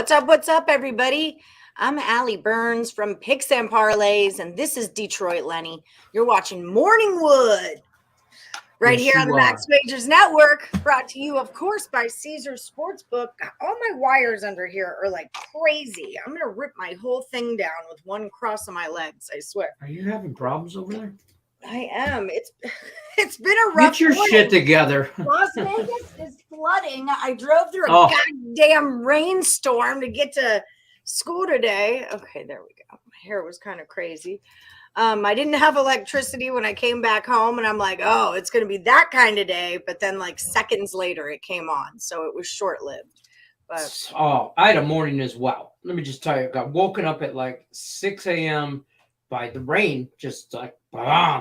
What's up, everybody? I'm Allie Burns from Picks and Parlays, and this is Detroit Lenny. You're watching Morningwood right here on the Max Majors Network, brought to you, of course, by Caesars Sportsbook. All my wires under here are like crazy. I'm going to rip my whole thing down with one cross on my legs, I swear. Are you having problems over there? I am. It's been a rough Get your morning. shit together. Las Vegas is flooding. I drove through a goddamn rainstorm to get to school today. Okay, there we go. My hair was kind of crazy. I didn't have electricity when I came back home, and I'm like, oh, it's going to be that kind of day. But then like seconds later, it came on. So it was short-lived. But I had a morning as well. Let me just tell you, I got woken up at like 6 a.m. by the rain, just like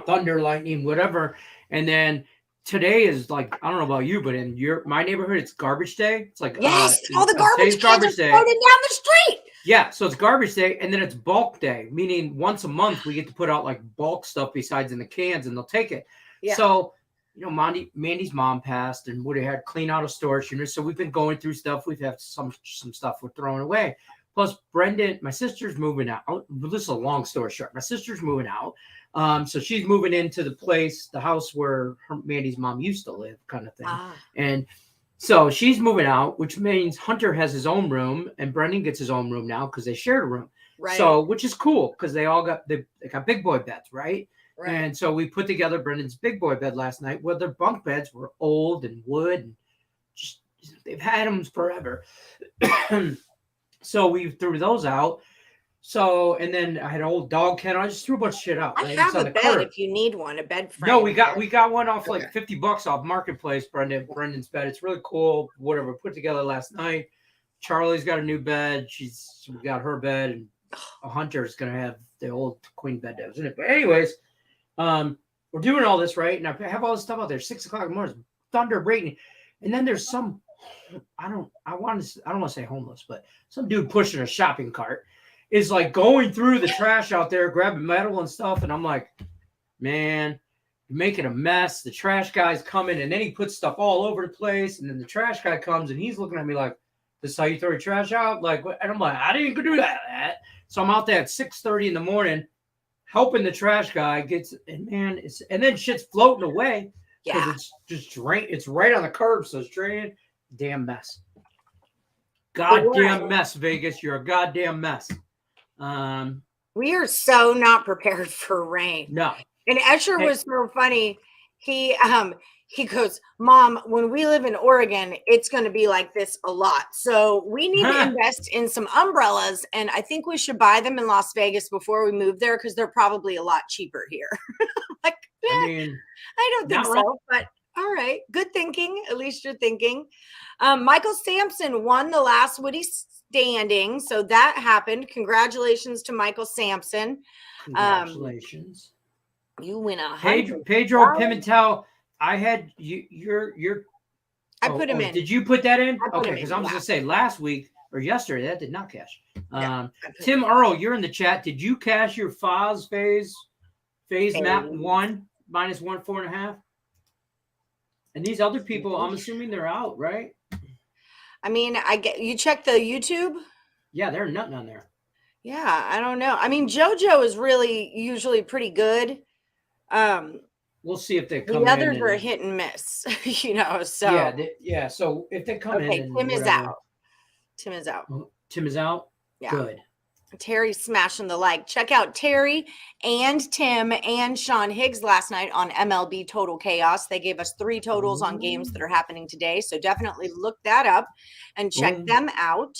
thunder, lightning, whatever. And then today is like, I don't know about you, but in my neighborhood, it's garbage day. It's like all the garbage cans are floating down the street. Yeah, so it's garbage day, and then it's bulk day, meaning once a month we get to put out like bulk stuff besides in the cans, and they'll take it. Yeah. So, you know, Mandy's mom passed, and Woody had to clean out a storage unit. So we've been going through stuff. We've had some stuff we're throwing away. Plus, Brendan, my sister's moving out. This is a long story short. My sister's moving out. So she's moving into the house where Mandy's mom used to live, kind of thing. And so she's moving out, which means Hunter has his own room, and Brendan gets his own room now because they shared a room. Right. So, which is cool because they got big boy beds, right? And so we put together Brendan's big boy bed last night. Well, their bunk beds were old and wood, and just they've had them forever. So we threw those out. So, and then I had an old dog kennel. I just threw a bunch of shit out. I have a bed if you need one, a bed frame. No, we got one off like $50 off Marketplace, Brendan's bed. It's really cool. Whatever, put together last night. Charlie's got a new bed. We got her bed, and Hunter's going to have the old queen bed that was in it. But anyways, we're doing all this, right? And I have all this stuff out there, 6 o'clock in the morning, thunder, raining. And then there's some, I don't want to say homeless, but some dude pushing a shopping cart is like going through the trash out there, grabbing metal and stuff. And I'm like, man, you're making a mess. The trash guy's coming, and then he puts stuff all over the place. And then the trash guy comes, and he's looking at me like, this is how you throw your trash out? Like, what? And I'm like, I didn't do that. So I'm out there at 6:30 in the morning helping the trash guy and then shit's floating away. Because it's just drain. It's right on the curb, so it's draining. Damn mess. Goddamn mess, Vegas. You're a goddamn mess. We are so not prepared for rain. No. And Escher was so funny. He goes, Mom, when we live in Oregon, it's going to be like this a lot. So we need to invest in some umbrellas, and I think we should buy them in Las Vegas before we move there because they're probably a lot cheaper here. Like, I don't think so, but all right. Good thinking. At least you're thinking. Michael Sampson won the last Woodies standing. So that happened. Congratulations to Michael Sampson. Congratulations. You win Pedro Pimentel. I had I put him in. Did you put that in? Okay, because I was going to say last week or yesterday, that did not cash. Tim Earl, you're in the chat. Did you cash your phase map 1 minus 1 4.5? And these other people, I'm assuming they're out, right? I mean, you check the YouTube. Yeah, they're nothing on there. Yeah, I don't know. I mean, JoJo is really usually pretty good. We'll see if they come in. The others are hit and miss, So So if they come in, Tim is out. Tim is out. Tim is out. Yeah. Good. Terry's smashing the like. Check out Terry and Tim and Sean Higgs last night on MLB Total Chaos. They gave us 3 totals on games that are happening today. So definitely look that up and check them out.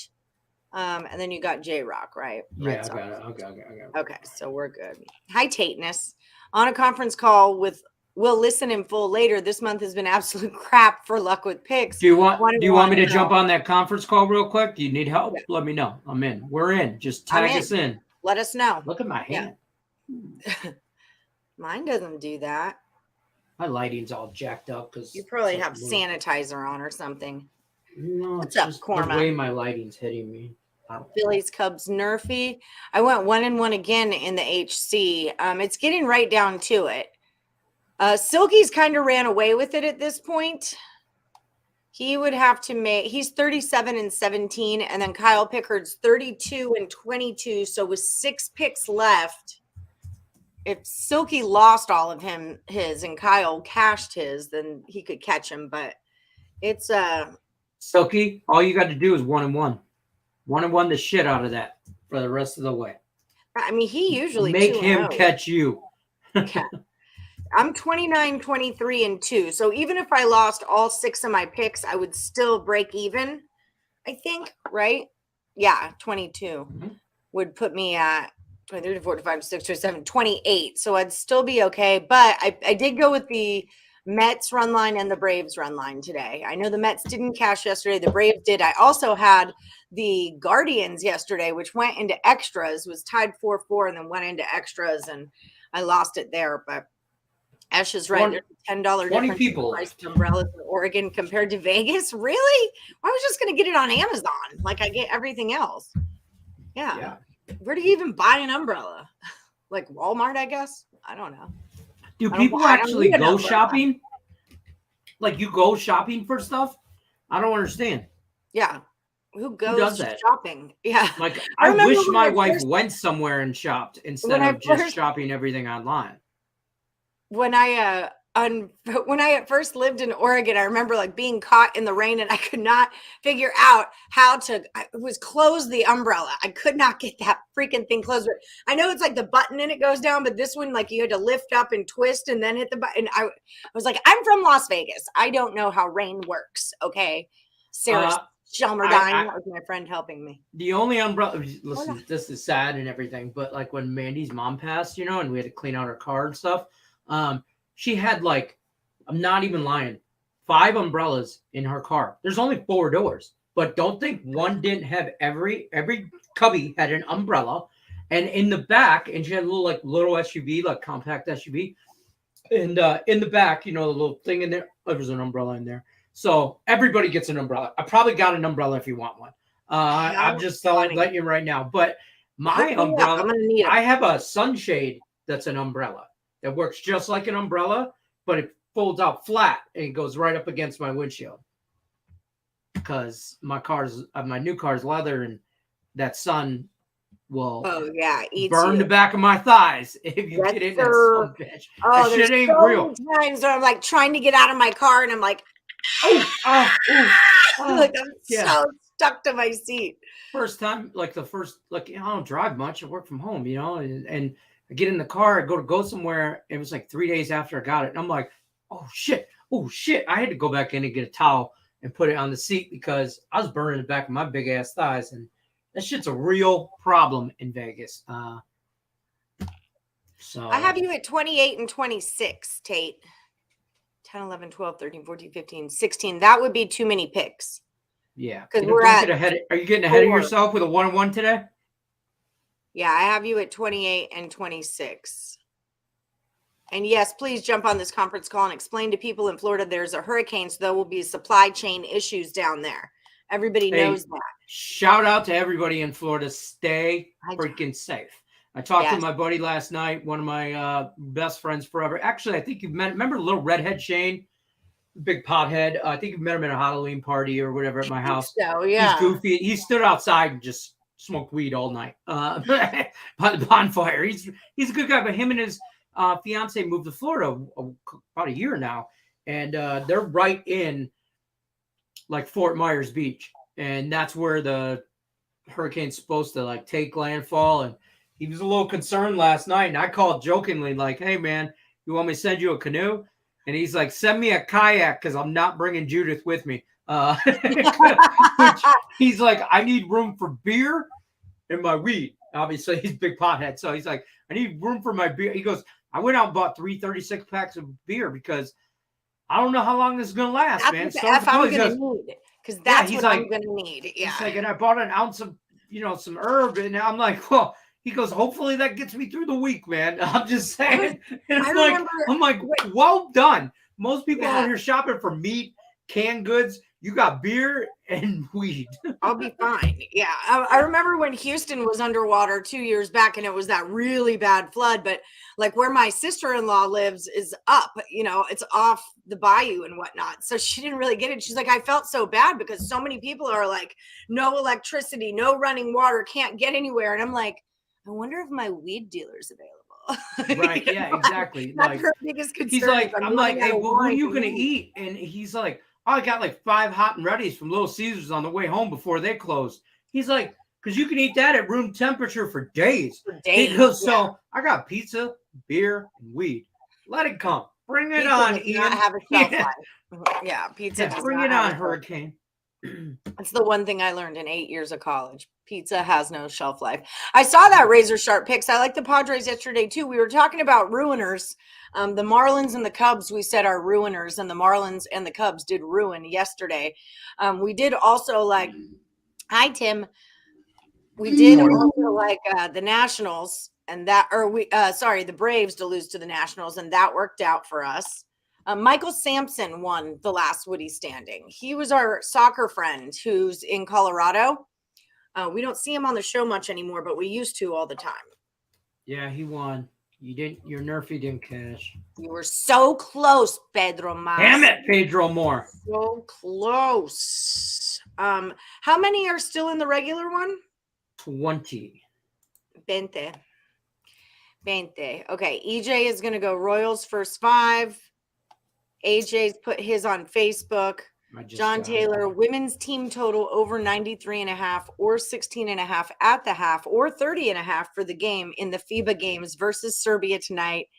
And then you got J-Rock, right? Yeah, I got it. Okay, so we're good. Hi, Tateness. On a conference call with We'll listen in full later. This month has been absolute crap for luck with picks. Do you want me to jump on that conference call real quick? Do you need help? Yeah. Let me know. I'm in. We're in. Just tag us in. Let us know. Look at my hand. Yeah. Mine doesn't do that. My lighting's all jacked up because you probably have sanitizer on or something. No, what's up, Cormac? The way my lighting's hitting me. Phillies, Cubs, Nerfy. I went 1-1 again in the HC. It's getting right down to it. Silky's kind of ran away with it at this point. He would have to make. He's 37-17, and then Kyle Pickard's 32-22. So with 6 picks left, if Silky lost all of his and Kyle cashed his, then he could catch him. But it's Silky, all you got to do is 1-1. 1-1 the shit out of that for the rest of the way. I mean, he usually make him catch you. Yeah. I'm 29-23-2. So even if I lost all 6 of my picks, I would still break even, I think, right? Yeah, 22 would put me at 23 to 45, 6 to 7, 28. So I'd still be okay. But I did go with the Mets run line and the Braves run line today. I know the Mets didn't cash yesterday. The Braves did. I also had the Guardians yesterday, which went into extras, was tied 4-4 and then went into extras, and I lost it there. But Ash is right. There's a $10 difference in price of umbrellas in Oregon compared to Vegas. Really? I was just going to get it on Amazon like I get everything else. Yeah. Where do you even buy an umbrella? Like Walmart, I guess? I don't know. Do people actually go shopping? Like you go shopping for stuff? I don't understand. Yeah. Who does that? Shopping? Yeah. Like I wish my wife went somewhere and shopped instead of just shopping everything online. When I at first lived in Oregon, I remember like being caught in the rain and I could not figure out how to close the umbrella. I could not get that freaking thing closed. But I know it's like the button and it goes down, but this one, like you had to lift up and twist and then hit the button. I was like, I'm from Las Vegas. I don't know how rain works. Okay. Sarah Shelmerdine was my friend helping me. The only umbrella, listen, this is sad and everything, but like when Mandy's mom passed, and we had to clean out her car and stuff, she had like, I'm not even lying, 5 umbrellas in her car. There's only 4 doors, but don't think one didn't have every cubby had an umbrella, and in the back, and she had a little SUV, like compact SUV, and in the back, the little thing in there, there was an umbrella in there. So everybody gets an umbrella. I probably got an umbrella if you want one. I'm just letting you right now. But my umbrella, I have a sunshade that's an umbrella that works just like an umbrella, but it folds out flat and it goes right up against my windshield. Because my new car's leather, and that sun will burn the back of my thighs if you get in that sun bitch. That shit ain't real. Times where I'm like trying to get out of my car and I'm like, like I'm so stuck to my seat. First time, I don't drive much. I work from home, and I get in the car, I go somewhere. It was like 3 days after I got it. And I'm like, oh shit. I had to go back in and get a towel and put it on the seat because I was burning the back of my big ass thighs. And that shit's a real problem in Vegas. So I have you at 28-26, Tate. 10, 11, 12, 13, 14, 15, 16. That would be too many picks. Yeah. Because are you getting ahead of yourself with a 1-1 today? Yeah, I have you at 28-26. And yes, please jump on this conference call and explain to people in Florida there's a hurricane, so there will be supply chain issues down there. Everybody knows that. Shout out to everybody in Florida. Stay freaking safe. I talked to my buddy last night, one of my best friends forever. Actually, I think you've met, remember little redhead Shane? Big pothead. I think you've met him at a Halloween party or whatever at my house. So, yeah. He's goofy. He stood outside and just smoked weed all night by the bonfire. He's a good guy, but him and his fiance moved to Florida about a year now, and they're right in like Fort Myers Beach, and that's where the hurricane's supposed to like take landfall. And he was a little concerned last night, and I called jokingly like, hey man, you want me to send you a canoe? And he's like, send me a kayak because I'm not bringing Judith with me. Which he's like, I need room for beer and my weed. Obviously, he's a big pothead. So he's like, I need room for my beer. He goes, I went out and bought 3 36 packs of beer because I don't know how long this is going to last, man. Because that's what I'm going to need. Yeah. He's like, and I bought an ounce of, some herb. And I'm like, well, he goes, hopefully that gets me through the week, man. I'm just saying. I'm like, well done. Most people out here shopping for meat, canned goods. You got beer and weed. I'll be fine. Yeah. I remember when Houston was underwater 2 years back and it was that really bad flood. But like where my sister-in-law lives is up, it's off the bayou and whatnot. So she didn't really get it. She's like, I felt so bad because so many people are like, no electricity, no running water, can't get anywhere. And I'm like, I wonder if my weed dealer's available. Right. Yeah, exactly. That's her biggest concern. He's like, I'm like, hey, what are you going to eat? And he's like, oh, I got like 5 hot and readies from Little Caesars on the way home before they closed. He's like, because you can eat that at room temperature for days. He goes, so I got pizza, beer, and weed. Let it come. Bring it on, Ian. Not have a shelf life. Yeah, pizza. Yeah, bring it on, Hurricane. That's the one thing I learned in 8 years of college. Pizza has no shelf life. I saw that razor sharp picks. I like the Padres yesterday too. We were talking about ruiners. The Marlins and the Cubs, we said are ruiners, and the Marlins and the Cubs did ruin yesterday. We did also like, hi Tim. We did also like the Nationals and that, the Braves to lose to the Nationals, and that worked out for us. Michael Sampson won the last Woody standing. He was our soccer friend who's in Colorado. We don't see him on the show much anymore, but we used to all the time. Yeah, he won. Your Nerfy didn't cash. You were so close, Pedro Mas. Damn it, Pedro Moore. So close. How many are still in the regular one? 20. 20. Okay, EJ is going to go Royals first 5. AJ's put his on Facebook. John Taylor, women's team total over 93.5 or 16.5 at the half or 30.5 for the game in the FIBA games versus Serbia tonight.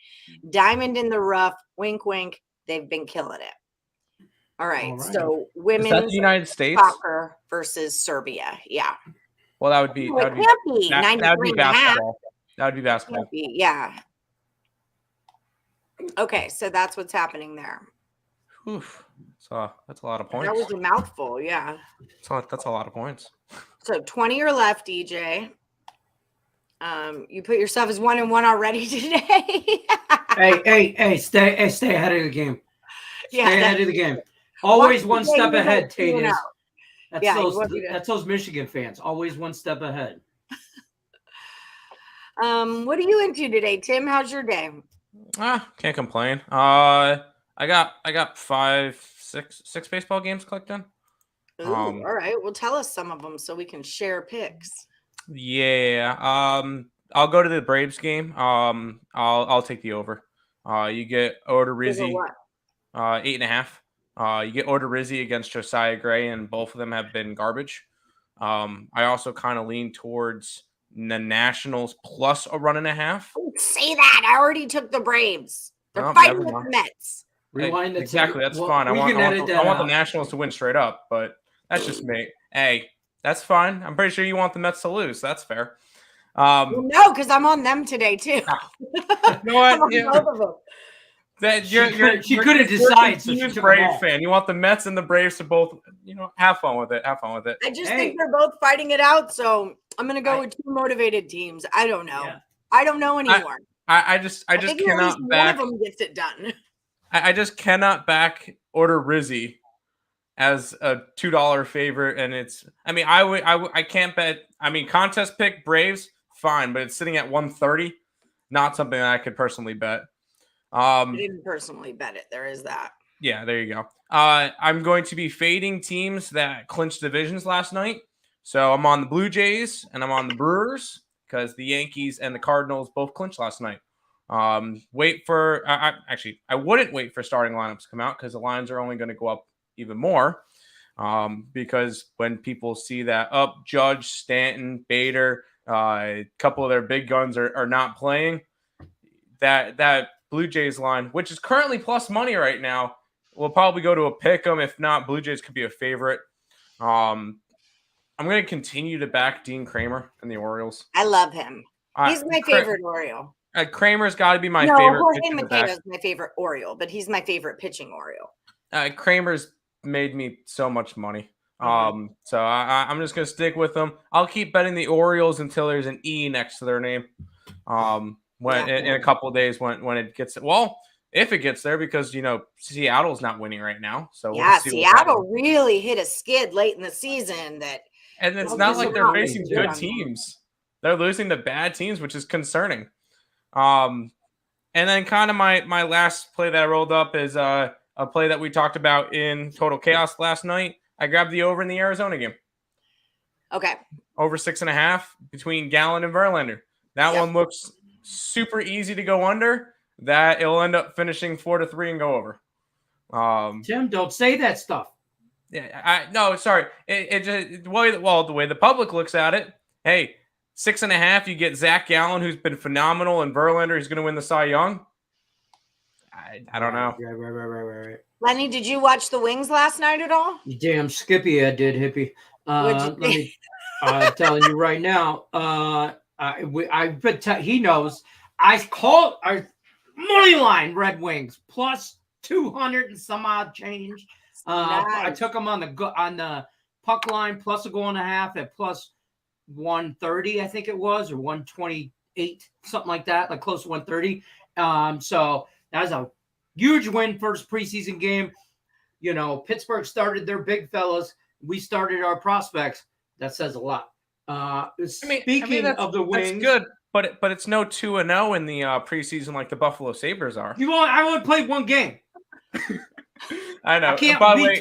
Diamond in the rough, wink, wink. They've been killing it. All right. So women's United States soccer versus Serbia. Yeah. Well, that would be basketball. That would be basketball. Yeah. Okay, so that's what's happening there. Oof. So that's a lot of points. That was a mouthful, yeah. So that's a lot of points. So 20 or left, DJ. You put yourself as 1-1 already today. hey, stay ahead of the game. Stay ahead of the game. Always one step ahead, Tate is. That's those Michigan fans. Always one step ahead. What are you into today, Tim? How's your day? Can't complain. I got 6 baseball games clicked in. Ooh, all right. Well, tell us some of them so we can share picks. Yeah. I'll go to the Braves game. I'll take the over. You get Odorizzi, 8.5. You get Odorizzi against Josiah Gray, and both of them have been garbage. I also kind of lean towards the Nationals plus a 1.5. Don't say that. I already took the Braves. They're fighting with the Mets. Rewind exactly. That's fine. I want the Nationals to win straight up, but that's just me. Hey, that's fine. I'm pretty sure you want the Mets to lose. That's fair. No, because I'm on them today too. You know what? She couldn't decide. So she's a Braves fan. You want the Mets and the Braves to both, have fun with it. I just think they're both fighting it out, so I'm gonna go with 2 motivated teams. I don't know. Yeah. I don't know anymore. I just cannot back. One of them gets it done. I just cannot back Odorizzi as a $2 favorite, and I can't bet. Contest pick Braves, fine, but it's sitting at 130, not something that I could personally bet. I didn't personally bet it. There is that. Yeah, there you go. I'm going to be fading teams that clinched divisions last night. So I'm on the Blue Jays and I'm on the Brewers because the Yankees and the Cardinals both clinched last night. I wouldn't wait for starting lineups to come out because the lines are only going to go up even more. Because when people see that Judge, Stanton, Bader, a couple of their big guns are not playing, that Blue Jays line, which is currently plus money right now, will probably go to a pick 'em. If not, Blue Jays could be a favorite. I'm going to continue to back Dean Kramer and the Orioles. I love him. He's my favorite Oriole. Kramer's got to be my favorite. Jorge Mateo's my favorite Oriole, but he's my favorite pitching Oriole. Kramer's made me so much money. So I'm just going to stick with them. I'll keep betting the Orioles until there's an E next to their name. In a couple of days when it gets if it gets there, because Seattle's not winning right now. So yeah, Seattle really hit a skid late in the season. And it's not like they're facing good teams. They're losing to bad teams, which is concerning. And then kind of my last play that I rolled up is a play that we talked about in Total Chaos last night. I grabbed the over in the Arizona game. Okay. Over 6.5 between Gallen and Verlander. That one looks super easy to go under. That it'll end up finishing 4-3 and go over. Tim, don't say that stuff. Yeah, no, sorry. It just the way the public looks at it. Hey, 6.5. You get Zach Gallen, who's been phenomenal, and Verlander, who's going to win the Cy Young. I don't know. Right. Lenny, did you watch the Wings last night at all? You damn Skippy, I did, hippie. Let me telling you right now. He knows. I called our money line Red Wings plus 200 and some odd change. Nice. I took them on the puck line plus a goal and a half at plus 130, I think it was, or 128, something like that, like close to 130. So that was a huge win, first preseason game. Pittsburgh started their big fellas. We started our prospects. That says a lot. Speaking of the Wings, that's good, but it's no 2-0 in the preseason like the Buffalo Sabres are. I only played one game. I know. I can't By the way,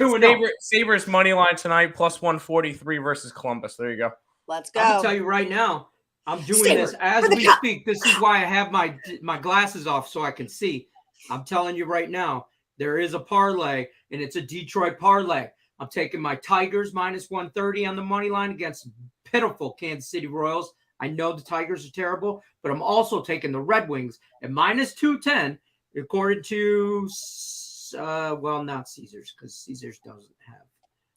Sabres money line tonight plus 143 versus Columbus. There you go. Let's go. I'll tell you right now, I'm doing this as we speak. This is why I have my glasses off so I can see. I'm telling you right now, there is a parlay, and it's a Detroit parlay. I'm taking my Tigers minus 130 on the money line against pitiful Kansas City Royals. I know the Tigers are terrible, but I'm also taking the Red Wings at minus 210, according to, not Caesars, because Caesars doesn't have.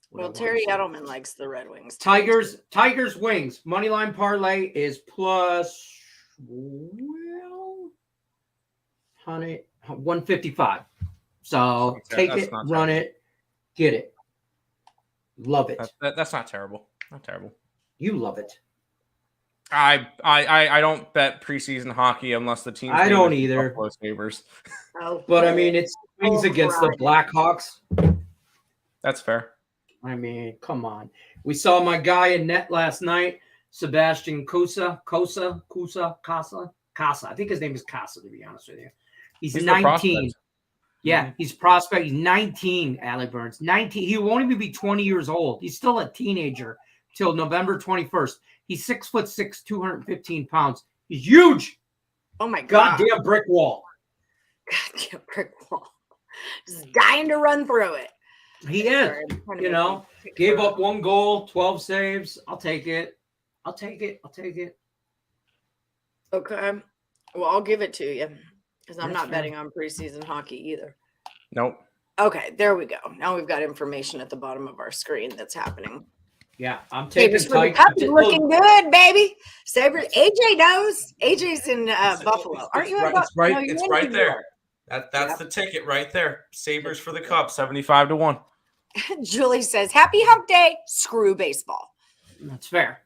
Well, Terry Edelman likes the Red Wings. Tigers, Wings. Money line parlay is plus 155. So take it, run it, get it. Love it. That's not terrible. Not terrible. You love it. I don't bet preseason hockey unless the team. I don't either. Sabres. But I mean, it's Wings against the Blackhawks. That's fair. I mean, come on. We saw my guy in net last night, Sebastian Casa. I think his name is Casa, to be honest with you. He's 19. Yeah, he's prospect. He's 19, Allie Burns. 19. He won't even be 20 years old. He's still a teenager till November 21st. He's 6'6", 215 pounds. He's huge. Oh, my God. Goddamn brick wall. Goddamn brick wall. Just dying to run through it. He is. Gave up 1 goal, 12 saves. I'll take it. Okay. Well, I'll give it to you because I'm not betting on preseason hockey either. Nope. Okay, there we go. Now we've got information at the bottom of our screen that's happening. Yeah, I'm taking Tigers looking good, baby. Sabres. AJ knows. AJ's in Buffalo. Aren't you in Buffalo? No, it's right there. That's the ticket right there. Sabres for the Cup, 75-1. Julie says, "Happy Hump Day." Screw baseball. That's fair.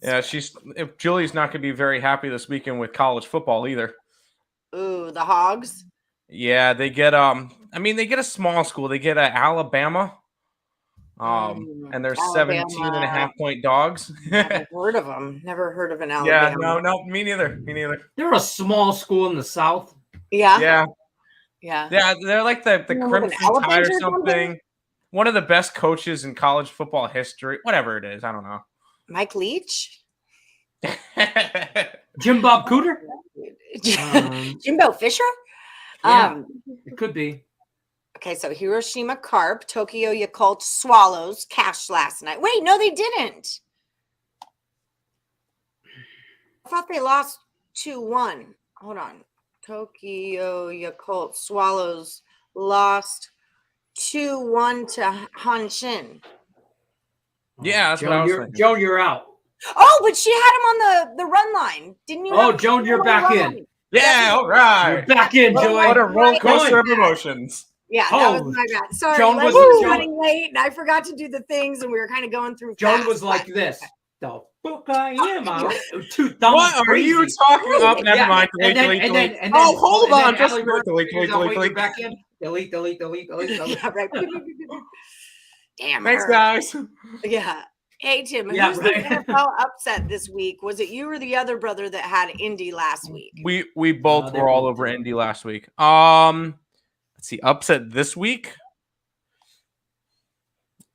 Yeah, Julie's not going to be very happy this weekend with college football either. Ooh, the Hogs. Yeah, they get they get a small school. They get Alabama. And they're 17.5-point dogs. Never heard of them. Never heard of an Alabama. Yeah, no, me neither. They're a small school in the South. Yeah. They're like the Crimson Tide or something. One of the best coaches in college football history. Whatever it is, I don't know. Mike Leach? Jim Bob Cooter? Jimbo Fisher? It could be. Okay, so Hiroshima Carp, Tokyo Yakult Swallows cashed last night. Wait, no, they didn't. I thought they lost 2-1. Hold on. Tokyo Yakult Swallows lost 2-1 to Hanshin. Yeah, that's what I was thinking. Joan, you're out. Oh, but she had him on the run line. Didn't you? Oh, Joan, you're back in. Yeah, all right. You're back in, Joy. What a roller coaster of emotions. Yeah, that was my bad. Sorry, Joan was running late, and I forgot to do the things, and we were kind of going through. Joan was like this. the fuck I am. Two thumbs. What are you crazy. talking about? Never Yeah, mind. and then, Oh, hold on. Just Allie Burke delete. figures out, wait, you're back in. Delete. Yeah, right. Damn Thanks, her. guys. Yeah. Hey, Tim, Yeah, who's right. the NFL upset this week? Was it you or the other brother that had Indy last week? We both were all over Indy last week. Let's see, upset this week.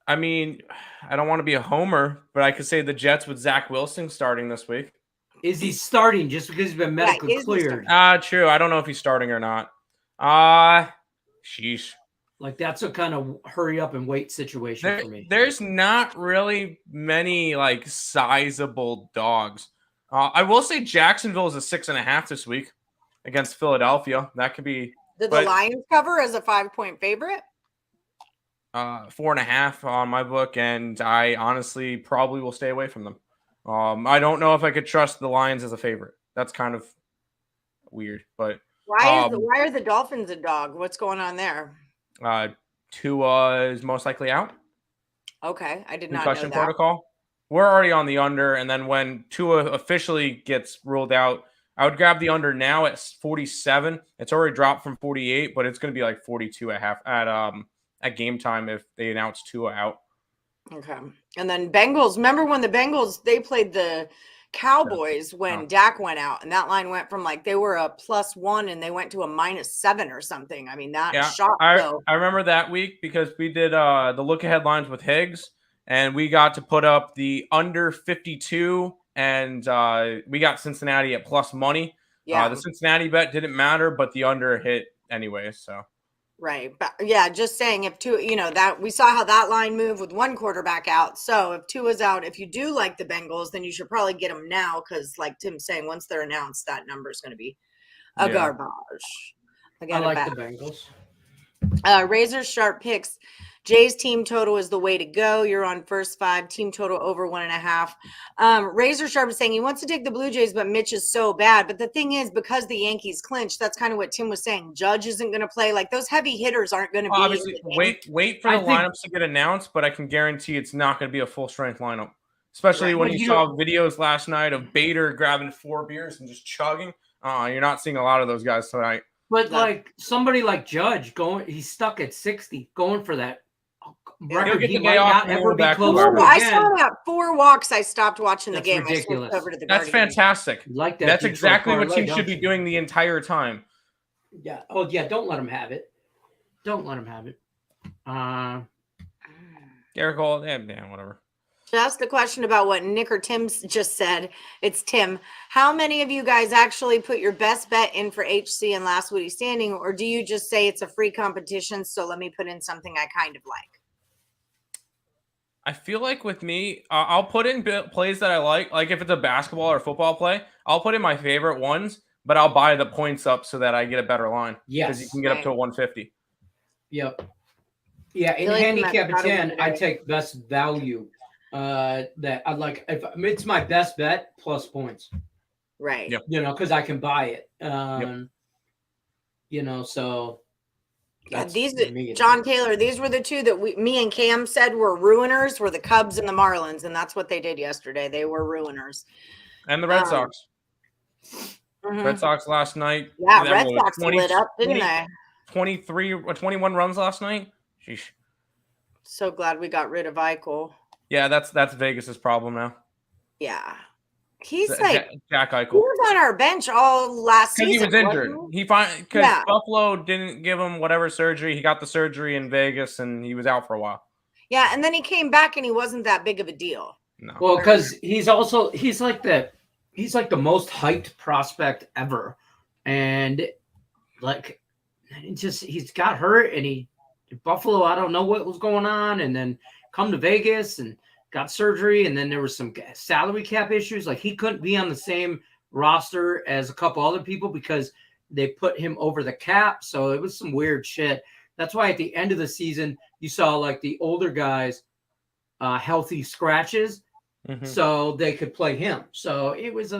I mean, I don't want to be a homer, but I could say the Jets with Zach Wilson starting this week. Is he starting just because he's been medically cleared? True. I don't know if he's starting or not. Sheesh. Like, that's a kind of hurry up and wait situation for me. There's not really many like sizable dogs. I will say Jacksonville is a 6.5 this week against Philadelphia. That could be. Did the Lions cover as a 5-point favorite? 4.5 on my book, and I honestly probably will stay away from them. I don't know if I could trust the Lions as a favorite. That's kind of weird, but why are the Dolphins a dog? What's going on there? Tua is most likely out. Okay, I did not know Concussion that. protocol. We're already on the under, and then when Tua officially gets ruled out, I would grab the under now at 47. It's already dropped from 48, but it's going to be like 42 at game time if they announce Tua out. Okay. And then Bengals. Remember when the Bengals, they played the Cowboys when Dak went out, and that line went from like they were a +1 and they went to a -7 or something. I mean, that shocked. I remember that week because we did the look ahead lines with Higgs, and we got to put up the under 52, and we got Cincinnati at plus money. Yeah. The Cincinnati bet didn't matter, but the under hit anyway. So. Right. But yeah, just saying if Tua, that we saw how that line moved with one quarterback out. So if Tua's out, if you do like the Bengals, then you should probably get them now because like Tim's saying, once they're announced, that number is going to be a garbage. I like the Bengals. Razor Sharp picks. Jay's team total is the way to go. You're on first 5. Team total over 1.5. Razor Sharp is saying he wants to take the Blue Jays, but Mitch is so bad. But the thing is, because the Yankees clinched, that's kind of what Tim was saying. Judge isn't going to play. Like those heavy hitters aren't going to be. Obviously, wait for the lineups to get announced, but I can guarantee it's not going to be a full strength lineup. Especially when you saw videos last night of Bader grabbing 4 beers and just chugging. You're not seeing a lot of those guys tonight. But like somebody like Judge he's stuck at 60, going for that record. He might not ever be closer. I saw that 4 walks. I stopped watching the game. Ridiculous. I over to the That's fantastic. Like that. That's exactly what teams should be doing the entire time. Yeah. Oh yeah. Don't let him have it. Don't let him have it. Garrett Cole, whatever. Just a question about what Nick or Tim just said. It's Tim. How many of you guys actually put your best bet in for HC and last Woody standing, or do you just say it's a free competition, so let me put in something I kind of like? I feel like with me, I'll put in plays that I like. Like if it's a basketball or football play, I'll put in my favorite ones, but I'll buy the points up so that I get a better line. Yes. Because you can get up to 150. Yep. Yeah, in Handicapper 10, I take best value. That I like. If it's my best bet, plus points. Right. Yep. Because I can buy it. So John Taylor, these were the two that me and Cam said were ruiners, were the Cubs and the Marlins, and that's what they did yesterday. They were ruiners. And the Red Sox. Red Sox last night. Yeah, Red Sox lit up, didn't they? 21 runs last night. Sheesh. So glad we got rid of Eichel. Yeah, that's Vegas's problem now. Yeah. He's like Jack Eichel. He was on our bench all last season. Because he was injured. Because Buffalo didn't give him whatever surgery. He got the surgery in Vegas and he was out for a while. Yeah, and then he came back and he wasn't that big of a deal. No. Well, because he's like the most hyped prospect ever. And like he's got hurt and Buffalo, I don't know what was going on, and then come to Vegas and got surgery, and then there was some salary cap issues. Like he couldn't be on the same roster as a couple other people because they put him over the cap. So it was some weird shit. That's why at the end of the season, you saw like the older guys healthy scratches so they could play him. So it was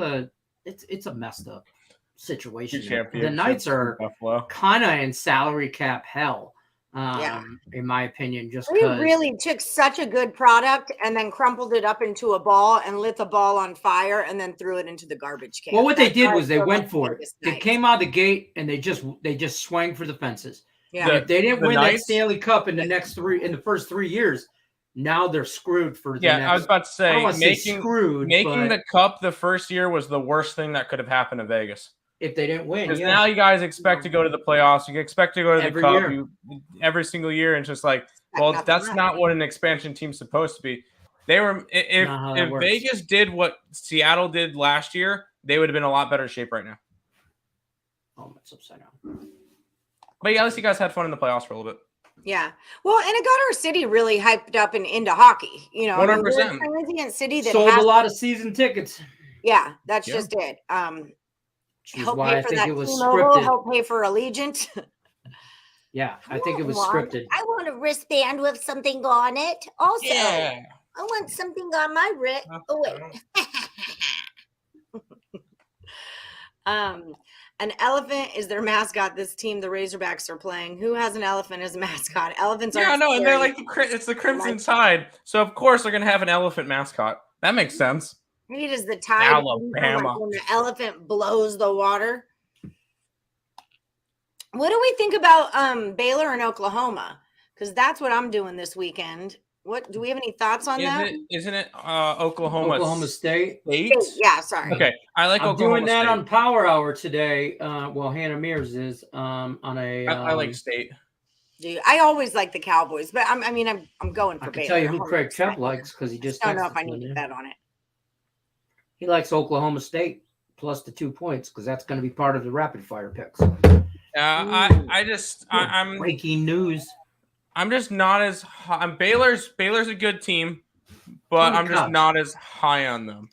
it's a messed up situation. The Knights are kind of in salary cap hell. in my opinion, just we because. really took such a good product and then crumpled it up into a ball and lit the ball on fire and then threw it into the garbage can. Well, what they did That's was they how I went feel for about it. Vegas They Knights. came out the gate and they just swang for the fences. Yeah. If they didn't the win that Knights- Stanley Cup in the first 3 years, now they're screwed for the next. I was about to I don't say, want to say screwed, making but the cup the first year was the worst thing that could have happened to Vegas. if they didn't win, Because now you guys expect to go to the playoffs. You expect to go to the Every cup year. every single year. And it's just like, well, Nothing that's left. not what an expansion team's supposed to be. They were if Not how that works. Vegas did what Seattle did last year, they would have been in a lot better shape right now. Oh, it's upside down. But yeah, at least you guys had fun in the playoffs for a little bit. Yeah. Well, and it got our city really hyped up and into hockey. You know, 100%. we're a transient city that Sold has a lot of season tickets. Yeah, that's Yeah. just it. Which is Help why pay I for think that it was T-Mobile, scripted. help pay for Allegiant. Yeah, I think it was want- scripted. I want a wristband with something on it. Also, Yeah. I want something on my wrist. Oh wait. An elephant is their mascot. This team, the Razorbacks, are playing. Who has an elephant as a mascot? Elephants are. Yeah, no, and they're like it's the Crimson Tide, so of course they're gonna have an elephant mascot. That makes sense. Maybe it is the tide Alabama. when the elephant blows the water. What do we think about Baylor and Oklahoma? Because that's what I'm doing this weekend. What do we have any thoughts on that? Isn't it Oklahoma State. Yeah, sorry. Okay, I like I'm Oklahoma doing that State. on Power Hour today. Well, Hannah Mears is on a. I like State. I always like the Cowboys, but I'm going for I can Baylor. tell you who Craig 100%. Chepp likes because he just. I don't know texted if I me. need to bet on it. He likes Oklahoma State plus the 2 points because that's going to be part of the rapid fire picks. I'm Breaking news. I'm just not as high. Baylor's a good team, but Tony I'm just Cox. not as high on them.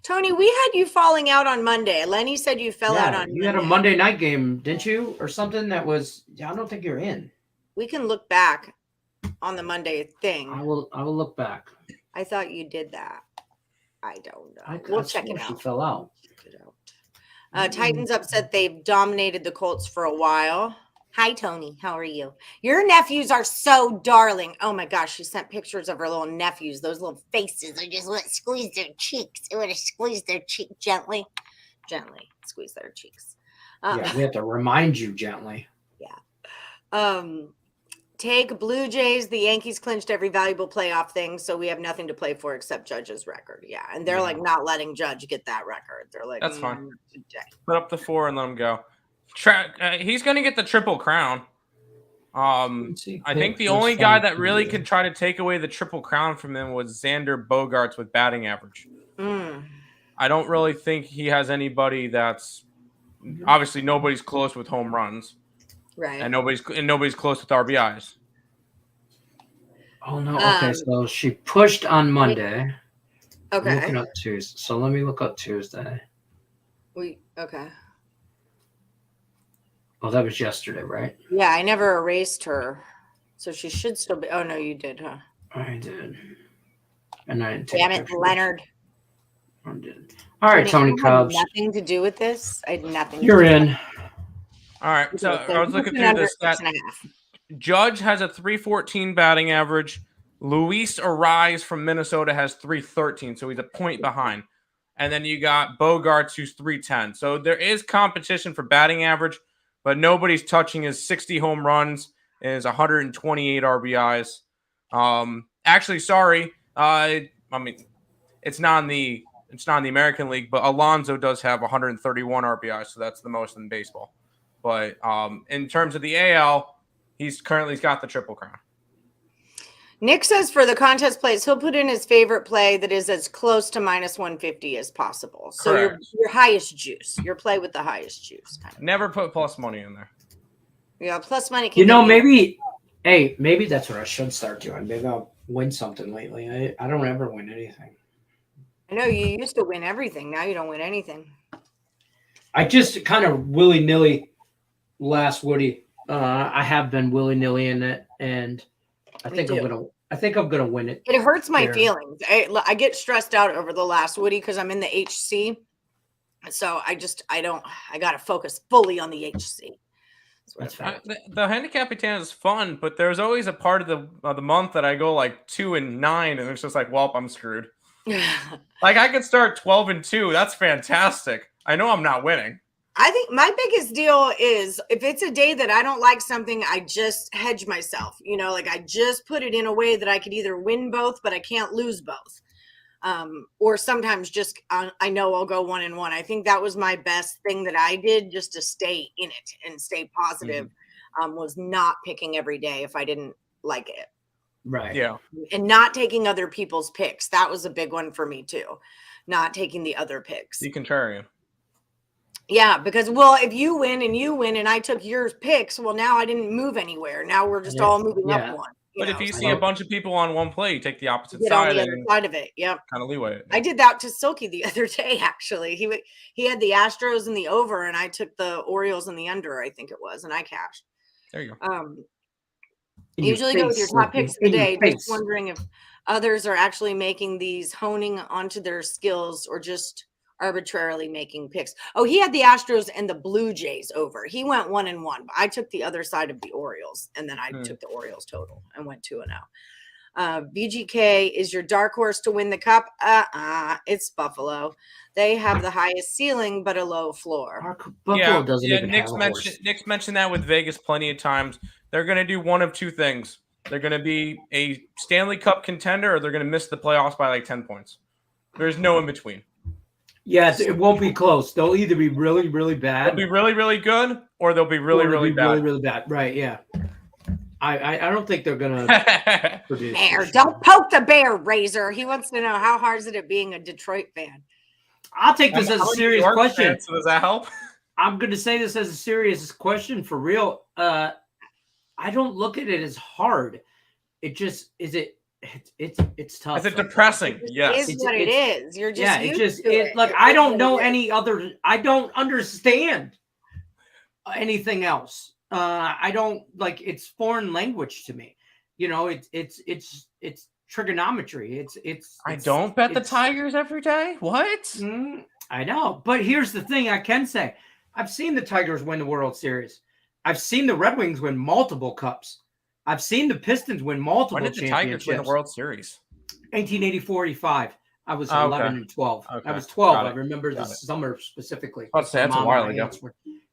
Tony, we had you falling out on Monday. Lenny said you fell out on You had a Monday night game, didn't you? Or something that was, I don't think you're in. We can look back on the Monday thing. I will look back. I thought you did that. I don't know. I We'll check it She out. fell out. Titans upset. They've dominated the Colts for a while. Hi, Tony. How are you? Your nephews are so darling. Oh, my gosh. She sent pictures of her little nephews. Those little faces. I just want to squeeze their cheeks. I want to squeeze their cheek gently. Gently squeeze their cheeks. Yeah, we have to remind you gently. Take Blue Jays. The Yankees clinched every valuable playoff thing, so we have nothing to play for except Judge's record. Yeah, and they're like not letting Judge get that record. They're like, That's fine. Put up the 4 and let him go. He's going to get the Triple Crown. I think the only guy that really could try to take away the Triple Crown from him was Xander Bogaerts with batting average. I don't really think he has anybody that's obviously nobody's close with home runs. Right. And nobody's close with RBIs. Oh no. Okay, so she pushed on Monday. Okay. I'm looking up Tuesday. So let me look up Tuesday. Okay. Oh, that was yesterday, right? Yeah, I never erased her. So she should still be. Oh no, you did, huh? I did. And I didn't take Damn it, pictures. Leonard. I did. All right, Tony Cobbs. Nothing to do with this. I had nothing. You're in. All right, so I was looking through this. Judge has a 314 batting average. Luis Arise from Minnesota has 313, so he's a point behind. And then you got Bogaerts, who's 310. So there is competition for batting average, but nobody's touching his 60 home runs and his 128 RBIs. Actually, sorry. I mean, it's not in the American League, but Alonso does have 131 RBIs, so that's the most in baseball. But in terms of the AL, he's got the Triple Crown. Nick says for the contest plays, he'll put in his favorite play that is as close to minus 150 as possible. So your highest juice, your play with the highest juice. Kind of. Never put plus money in there. Yeah, plus money. Maybe that's what I should start doing. Maybe I'll win something lately. I don't ever win anything. I know you used to win everything. Now you don't win anything. I just kind of willy-nilly last Woody. I have been willy-nilly in it, and I think I'm gonna win it. It hurts my feelings. I get stressed out over the last Woody because I'm in the HC. So I got to focus fully on the HC. That's fine. The handicapping tan is fun, but there's always a part of the month that I go like 2 and 9, and it's just like, well, I'm screwed. Like I could start 12 and 2. That's fantastic. I know I'm not winning. I think my biggest deal is if it's a day that I don't like something, I just hedge myself. Like I just put it in a way that I could either win both, but I can't lose both. Or sometimes just I know I'll go 1-1. I think that was my best thing that I did just to stay in it and stay positive. Was not picking every day if I didn't like it. Right. Yeah. And not taking other people's picks. That was a big one for me too. Not taking the other picks. The contrarian. Yeah, because if you win and I took your picks, well, now I didn't move anywhere. Now we're just all moving up one. But if you see a bunch of people on one play, you take the opposite get side on the other side of it. Yep. Kind of leeway. I did that to Silky the other day. Actually, he had the Astros in the over, and I took the Orioles in the under. I think it was, and I cashed. There you go. Usually go with your top picks of the day. Just wondering if others are actually making these, honing onto their skills, or just arbitrarily making picks. Oh, he had the Astros and the Blue Jays over. He went 1-1, but I took the other side of the Orioles, and then I took the Orioles total and went 2-0. VGK is your dark horse to win the cup. It's Buffalo. They have the highest ceiling but a low floor. Buffalo doesn't even Nick's have a horse. Nick's mentioned that with Vegas plenty of times. They're going to do one of two things. They're going to be a Stanley Cup contender, or they're going to miss the playoffs by like 10 points. There's no in between. Yes, it won't be close. They'll either be really, really bad. They'll be really, really good, or they'll be really, really bad. Really, really bad. Right, yeah. I don't think they're going to produce. Bear, don't poke the bear, Razor. He wants to know, how hard is it being a Detroit fan? I'll take this as a serious question. Fan, so does that help? I'm going to say this as a serious question for real. I don't look at it as hard. It just it's tough. Is it depressing? Yes. It's what it is. You're just used to it. Like I don't know any other. I don't understand anything else. I don't like. It's foreign language to me. It's trigonometry. I don't bet the Tigers every day. What? I know, but here's the thing. I can say I've seen the Tigers win the World Series. I've seen the Red Wings win multiple cups. I've seen the Pistons win multiple championships. When did the Tigers win the World Series? 1884-85. I was 11 and 12. Okay. I was 12. I remember the summer specifically. That's a while ago.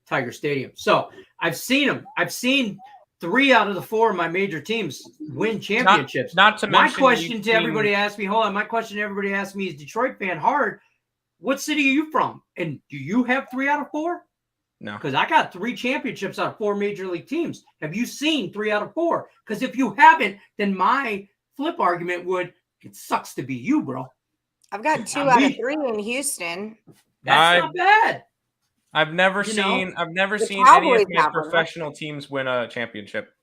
Tiger Stadium. So I've seen them. I've seen 3 out of the 4 of my major teams win championships. Not to mention, my question to everybody asked me, hold on. My question to everybody asked me is, Detroit fan hard. What city are you from? And do you have 3 out of 4? No, because I got 3 championships out of 4 major league teams. Have you seen 3 out of 4? Because if you haven't, then my flip argument would, it sucks to be you, bro. I've got 2 out of 3 in Houston. That's not bad. I've never seen any of my professional teams win a championship.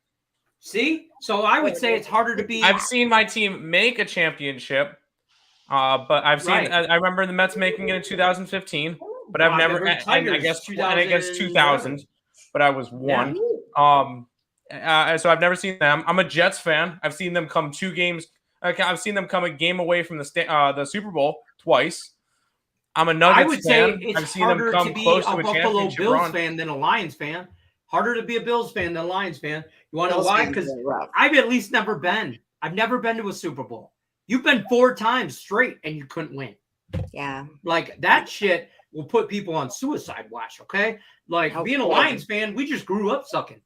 See, so I would say it's harder to be. I've seen my team make a championship, but I've seen. I remember the Mets making it in 2015. But I've never, and I guess 2000, but I was 1. So I've never seen them. I'm a Jets fan. I've seen them come 2 games. I've seen them come a game away from the Super Bowl twice. I'm a Nuggets fan. I would say it's I've seen them come close to a Buffalo Bills run. fan than a Lions fan. Harder to be a Bills fan than a Lions fan. You want to know why? Because I've at least never been. I've never been to a Super Bowl. You've been 4 times straight and you couldn't win. Yeah. Like that shit will put people on suicide watch, okay? Like being a Lions fan, we just grew up sucking.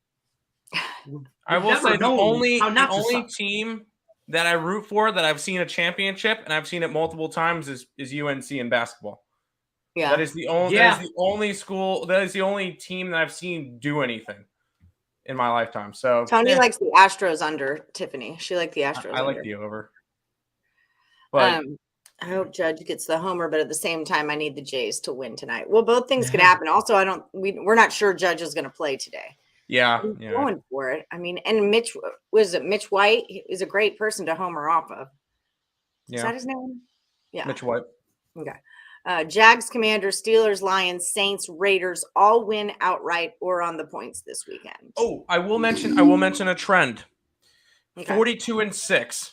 I will say the only team that I root for that I've seen a championship, and I've seen it multiple times, is UNC in basketball. Yeah. That is the only school, that is the only team that I've seen do anything in my lifetime. So Tony likes the Astros under, Tiffany. She liked the Astros. I like the over. But I hope Judge gets the homer, but at the same time, I need the Jays to win tonight. Well, both things could happen. Also, we're not sure Judge is going to play today. Yeah, going for it. I mean, and Mitch White is a great person to homer off of. Yeah. Is that his name? Yeah, Mitch White. Okay. Jags, Commanders, Steelers, Lions, Saints, Raiders all win outright or on the points this weekend. Oh, I will mention a trend. Okay. 42-6.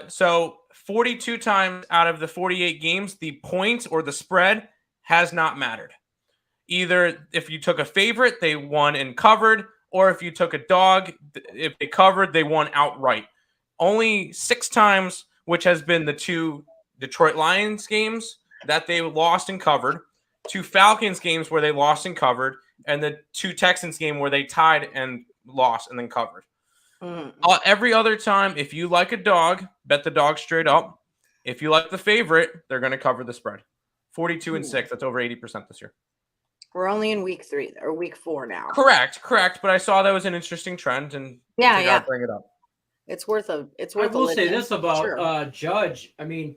So 42 times out of the 48 games, the points or the spread has not mattered. either if you took a favorite, they won and covered, or if you took a dog, if they covered, they won outright. Only 6 times, which has been the 2 Detroit Lions games that they lost and covered, 2 Falcons games where they lost and covered, and the 2 Texans game where they tied and lost and then covered. Every other time, if you like a dog, bet the dog straight up. If you like the favorite, they're going to cover the spread. 42-6. That's over 80% this year. We're only in week 3 or week 4 now. Correct. But I saw that was an interesting trend, and I'd bring it up. It's worth a. I will say this about Judge. I mean,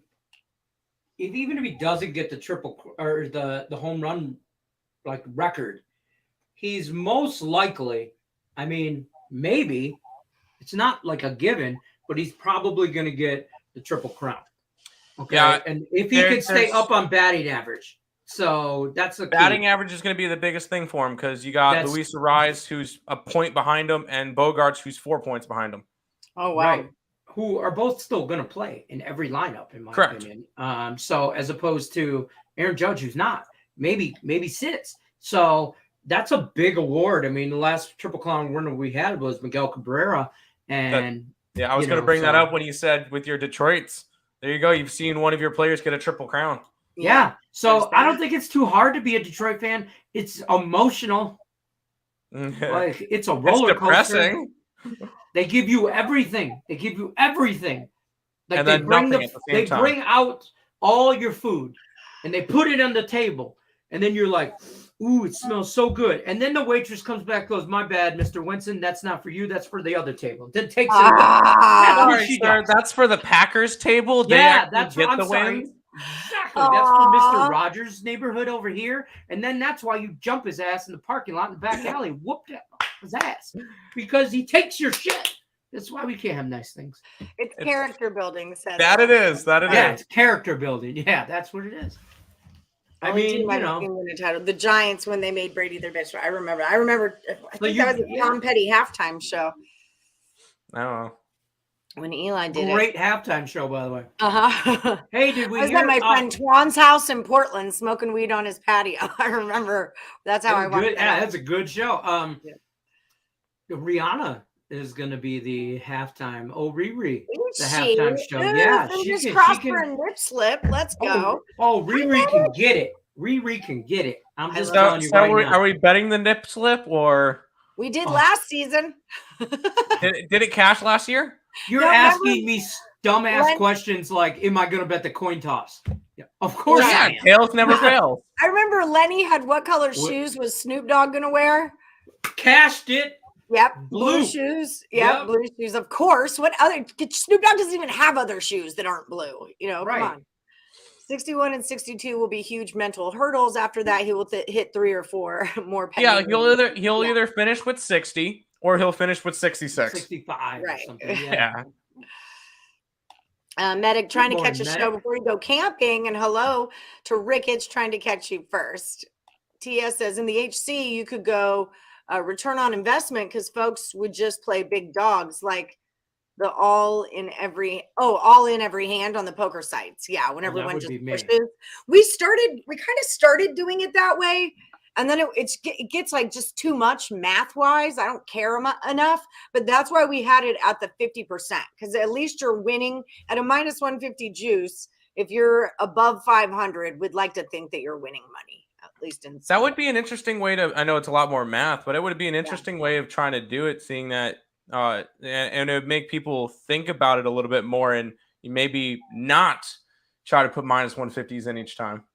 even if he doesn't get the triple or the home run like record, he's most likely. I mean, maybe it's not like a given, but he's probably going to get the Triple Crown. Okay, yeah, and if he could stay up on batting average, so that's the batting average is going to be the biggest thing for him because you got Luis Ariz, who's a point behind him, and Bogarts, who's 4 points behind him. Oh wow! Right. Who are both still going to play in every lineup, in my opinion. So as opposed to Aaron Judge, who's not, maybe sits. So that's a big award. I mean, the last Triple Crown winner we had was Miguel Cabrera, and I was going to bring that up when you said with your Detroits. There you go. You've seen one of your players get a Triple Crown. Yeah. So I don't think it's too hard to be a Detroit fan. It's emotional. Like it's a roller coaster. They give you everything. Like and then nothing at the same time. They bring out all your food and they put it on the table. And then you're like, ooh, it smells so good. And then the waitress comes back, goes, my bad, Mr. Winston. That's not for you. That's for the other table. Then takes it away. That's for the Packers table. That's what I'm sorry. Exactly. That's for Mr. Rogers' neighborhood over here. And then that's why you jump his ass in the parking lot in the back alley. Whooped his ass. Because he takes your shit. That's why we can't have nice things. It's character building. It is. Yeah, it's character building. Yeah, that's what it is. I mean, you know, the Giants when they made Brady their best. I remember. I think that was a Tom Petty halftime show. I don't know. When Eli did Great halftime show, by the way. Hey, did we? I was at my friend Twan's house in Portland, smoking weed on his patio. I remember. That's how I went. Yeah, that's a good show. Rihanna is going to be the halftime. Oh, Riri, the halftime show. Yeah, she can her lip slip. Let's go. Oh, Riri can get it. Riri can get it. I'm just telling you right now. Are we betting the nip slip or? We did last season. Did it cash last year? You're asking me dumbass questions like, am I going to bet the coin toss? Yeah, of course I am. Tails never fails. I remember Lenny had what color shoes was Snoop Dogg going to wear? Cashed it. Yep. Blue shoes. Yep. Blue shoes. Of course. What other? Snoop Dogg doesn't even have other shoes that aren't blue. You know, come on. 61 and 62 will be huge mental hurdles. After that, he will hit 3 or 4 more. Yeah, he'll either finish with 60 or he'll finish with 66. 65 or something. Yeah. Medic trying to catch a show before you go camping. And hello to Ricketts trying to catch you first. TS says in the HC, you could go return on investment because folks would just play big dogs like the all in every hand on the poker sites. Yeah, when everyone just pushes. We kind of started doing it that way. And then it gets like just too much math wise. I don't care enough, but that's why we had it at the 50% because at least you're winning at a minus 150 juice. If you're above 500, we'd like to think that you're winning money, at least in that would be an interesting way to. I know it's a lot more math, but it would be an interesting way of trying to do it, seeing that, and it would make people think about it a little bit more, and maybe not try to put minus 150s in each time.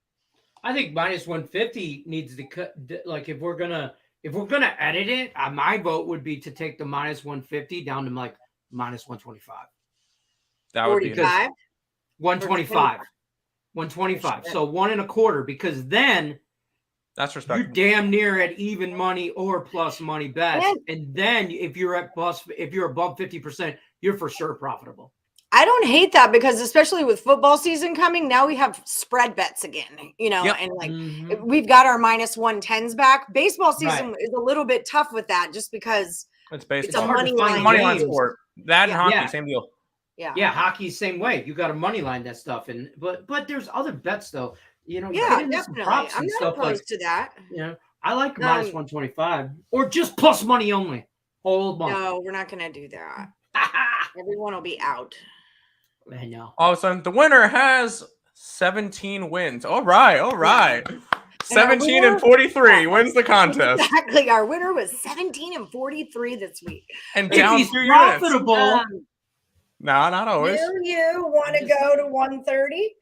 I think minus 150 needs to cut. Like if we're gonna edit it, my vote would be to take the minus 150 down to like minus 125. That would be 125. 125. So 1 1/4 because then that's respectable. You're damn near at even money or plus money bets, and then if you're above 50%, you're for sure profitable. I don't hate that because especially with football season coming, now we have spread bets again, and like we've got our minus 110s back. Baseball season is a little bit tough with that just because it's a money line sport. That and hockey, same deal. Yeah, hockey same way. You got to money line that stuff, but there's other bets though. Definitely. Props I'm and not stuff opposed to that. I like minus 125 or just plus money only. Whole month. No, we're not going to do that. Everyone will be out. I know. All of a sudden, the winner has 17 wins. All right. Yeah. 17 and 43 wins the contest. Exactly. Our winner was 17 and 43 this week. And If down he's 2 profitable. units. No, not always. Do you want to go to 130?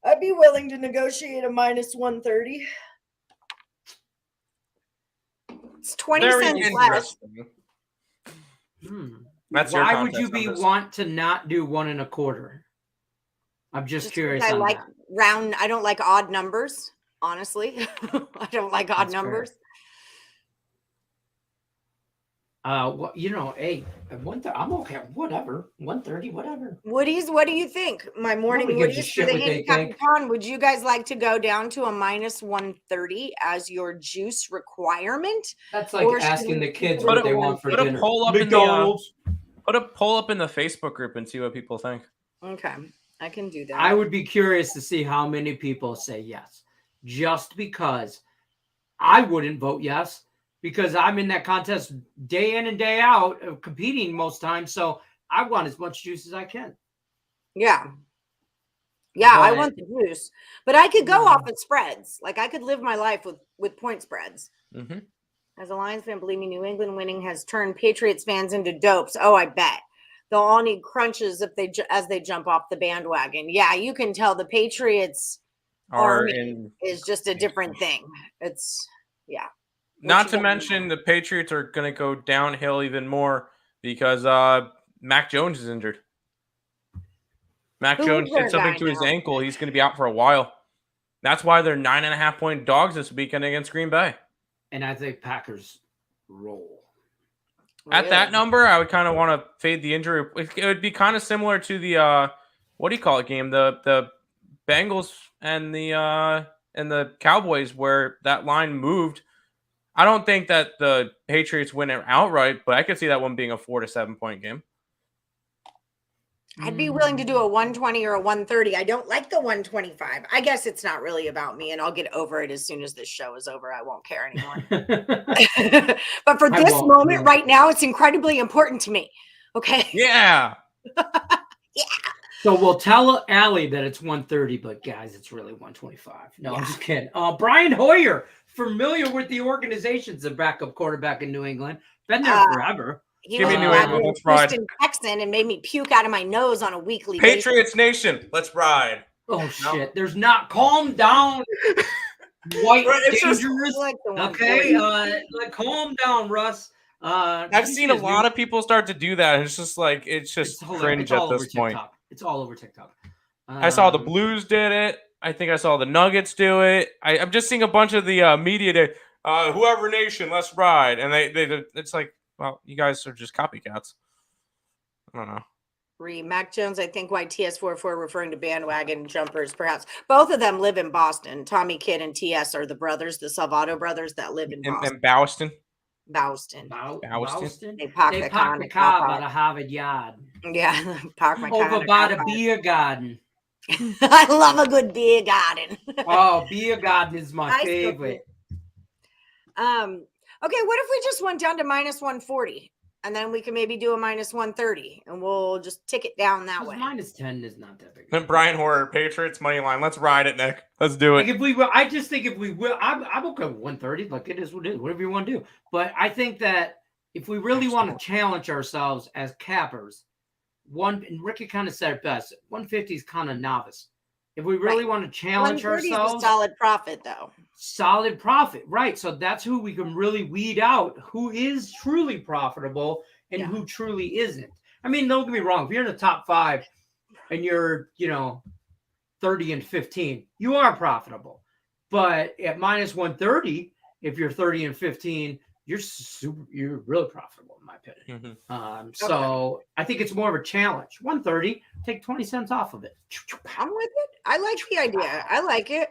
I'd be willing to negotiate a minus 130. It's 20 Very cents less. interesting. That's your Why would contest you numbers. want to not do 1 1/4? I'm just curious. I on like that. round. I don't like odd numbers. Honestly, I don't like odd That's numbers. Well, hey, I'm okay. Whatever, 130, whatever. Woodies, what do you think? My morning Nobody gives a Woodies for shit the what they handicap think. con. Would you guys like to go down to a minus 130 as your juice requirement? That's like Or should asking we the kids put what a- they want for Put a dinner. poll up McDonald's. put a poll up in the Facebook group and see what people think. Okay, I can do that. I would be curious to see how many people say yes, just because I wouldn't vote yes, because I'm in that contest day in and day out of competing most times. So I want as much juice as I can. Yeah. Yeah, I But- want the juice. But I could go off of spreads. Like I could live my life with point spreads. Mm-hmm. As a Lions fan, believe me, New England winning has turned Patriots fans into dopes. Oh, I bet. They'll all need crunches as they jump off the bandwagon. Yeah, you can tell the Patriots army is just a different thing. It's Not to mention the Patriots are going to go downhill even more because Mac Jones is injured. Mac Who Jones is their did something guy to his now? ankle. He's going to be out for a while. That's why they're 9.5-point dogs this weekend against Green Bay. And I think Packers roll. At that number, I would kind of want to fade the injury. It would be kind of similar to the what do you call it game? The Bengals and the Cowboys, where that line moved. I don't think that the Patriots win it outright, but I could see that one being a 4 to 7 point game. I'd be willing to do a 120 or a 130. I don't like the 125. I guess it's not really about me, and I'll get over it as soon as this show is over. I won't care anymore. But for this moment right now, it's incredibly important to me. Okay. Yeah. Yeah. So we'll tell Allie that it's 130, but guys, it's really 125. No, I'm just kidding. Brian Hoyer, familiar with the organization's a backup quarterback in New England. Been there forever. He Give was me a New England. Let's ride. Houston Texan and made me puke out of my nose on a weekly basis. Patriots Nation, let's ride. Oh shit! There's not calm down. White It's just- dangerous. I like the 140. Okay, like calm down, Russ. I've seen a lot of people start to do that. And it's just like it's cringe at this point. TikTok. It's all over TikTok. I saw the Blues did it. I think I saw the Nuggets do it. I'm just seeing a bunch of the media day. Whoever Nation, let's ride. And they it's like, well, you guys are just copycats. I don't know. Mac Jones, I think why TS44 referring to bandwagon jumpers, perhaps. Both of them live in Boston. Tommy Kidd and TS are the brothers, the Salvato brothers that live in Boston. And Boston. Boston. They park They the park the car by the Harvard Yard. Yeah, park my car. Over by the beer garden. I love a good beer garden. Oh, beer garden is my favorite. Okay, what if we just went down to minus 140 and then we can maybe do a minus 130 and we'll just tick it down that way. Minus 10 is not that big. Then Brian Hoyer, Patriots money line. Let's ride it, Nick. Let's do it. Like if we will, I just think if we will, I'm okay with 130. Like it is what it is, whatever you want to do. But I think that if we really want to challenge ourselves as cappers, and Ricky kind of said it best, 150 is kind of novice. If we really want to challenge 130 ourselves, is a solid profit though. Solid profit, right? So that's who we can really weed out who is truly profitable and who truly isn't. I mean, don't get me wrong. If you're in the top 5 and you're, 30 and 15, you are profitable. But at minus 130, if you're 30 and 15, you're really profitable in my opinion. Mm-hmm. So I think it's more of a challenge. 130, take 20 cents off of it. I'm with it. I like the idea. I like it.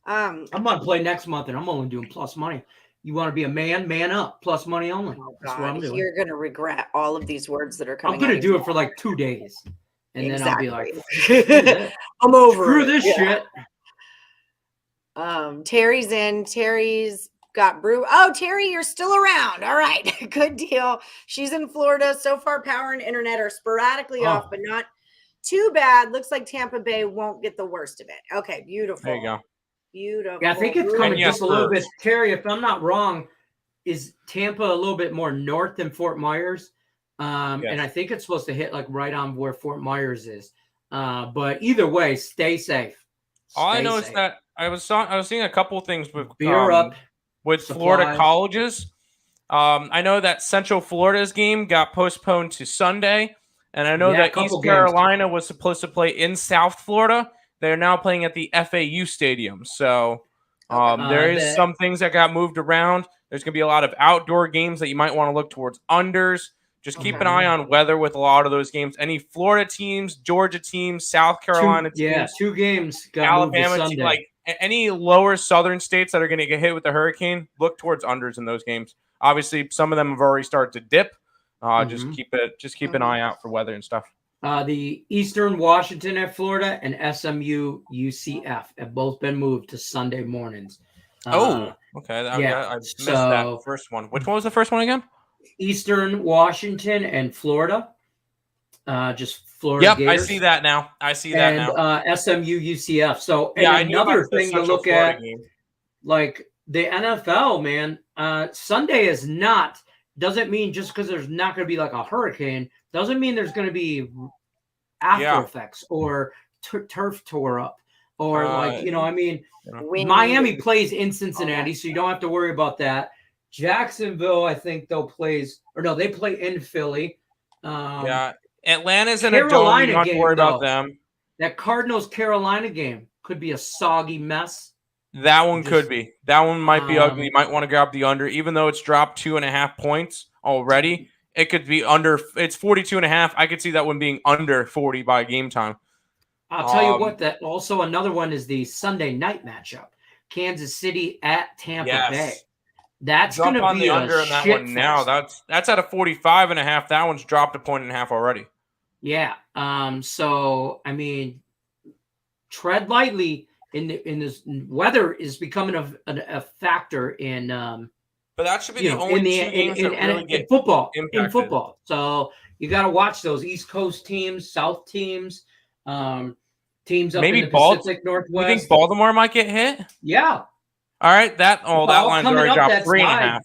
I'm gonna play next month, and I'm only doing plus money. You want to be a man up, plus money only. Oh That's what I'm God, doing. you're gonna regret all of these words that are coming. I'm gonna out do of it for like 2 days, and then I'll be like, I'm over screw this shit. Terry's in. Terry's got Brew. Oh, Terry, you're still around. All right. Good deal. She's in Florida. So far, power and internet are sporadically off, but not too bad. Looks like Tampa Bay won't get the worst of it. Okay, beautiful. There you go. Beautiful. Yeah, I think it's coming just a little bit. Terry, if I'm not wrong, is Tampa a little bit more north than Fort Myers? Yes. And I think it's supposed to hit like right on where Fort Myers is. But either way, stay safe. All I know is that I was seeing a couple of things with beer up with supplies. Florida colleges. I know that Central Florida's game got postponed to Sunday, and I know that East Carolina was supposed to play in South Florida. They're now playing at the FAU Stadium. So there is some things that got moved around. There's going to be a lot of outdoor games that you might want to look towards unders. Just keep an eye on weather with a lot of those games. Any Florida teams, Georgia teams, South Carolina teams. Yeah, 2 games got Alabama moved to Sunday. Like any lower southern states that are going to get hit with the hurricane, look towards unders in those games. Obviously, some of them have already started to dip. Just keep an eye out for weather and stuff. The Eastern Washington at Florida and SMU UCF have both been moved to Sunday mornings. Okay. I missed that first one. Which one was the first one again? Eastern Washington and Florida. Just Florida. Yep, Gators. I see that now. SMU UCF. So another thing to look at, like the NFL, man. Sunday is not. Doesn't mean just because there's not going to be like a hurricane doesn't mean there's going to be after effects or turf tore up or Miami plays in Cincinnati, so you don't have to worry about that. Jacksonville, I think they play in Philly. Atlanta's in a dome. You don't have to worry about them. That Cardinals-Carolina game could be a soggy mess. That one could be. That one might be ugly. You might want to grab the under, even though it's dropped 2.5 points already. It could be under. It's 42.5. I could see that one being under 40 by game time. I'll tell you what. That also another one is the Sunday night matchup: Kansas City at Tampa Bay. That's going to be the under in that one now. That's at a 45.5. That one's dropped 1.5 points already. Yeah. So I mean, tread lightly. In this weather is becoming a factor in. But that should be the only 2 games that really get football. impacted. In football, so you got to watch those East Coast teams, South teams, teams up in the Pacific Northwest. You think Baltimore might get hit? Yeah. All right. That line's already dropped 3.5.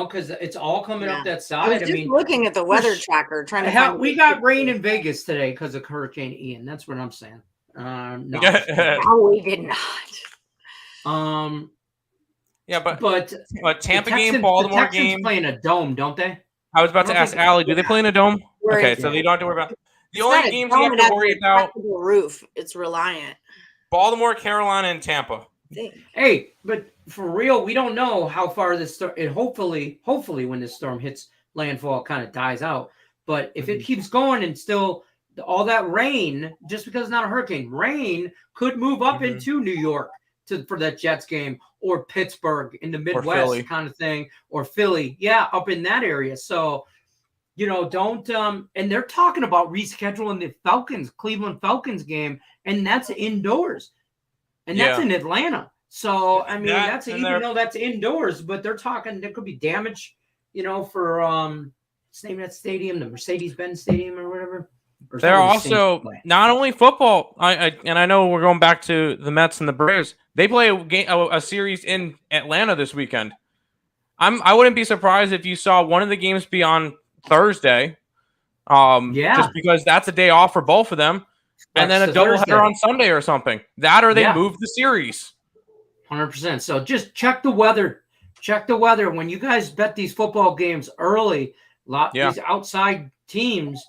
Because it's all coming up that side. I was just looking at the weather tracker, trying to. We got rain in Vegas today because of Hurricane Ian. That's what I'm saying. No, we did not. But Tampa game, Baltimore game playing a dome, don't they? I was about to ask Allie, do they play in a dome? Okay, so they don't have to worry about. The only games you have to worry about. The roof, it's Reliant. Baltimore, Carolina, and Tampa. Hey, but for real, we don't know how far this storm. Hopefully, when this storm hits landfall, it kind of dies out. But if it keeps going and still. All that rain, just because it's not a hurricane, rain could move up into New York for that Jets game or Pittsburgh in the Midwest kind of thing or Philly. Yeah, up in that area. So, don't and they're talking about rescheduling the Cleveland Falcons game, and that's indoors. And that's in Atlanta. So, I mean, even though that's indoors, but they're talking there could be damage, for what's the name of that stadium, the Mercedes-Benz Stadium or whatever. They're also not only football. I know we're going back to the Mets and the Braves. They play a series in Atlanta this weekend. I wouldn't be surprised if you saw one of the games be on Thursday. Just because that's a day off for both of them, and then a doubleheader on Sunday or something. That or they move the series. 100%. So just check the weather. Check the weather when you guys bet these football games early. These outside teams.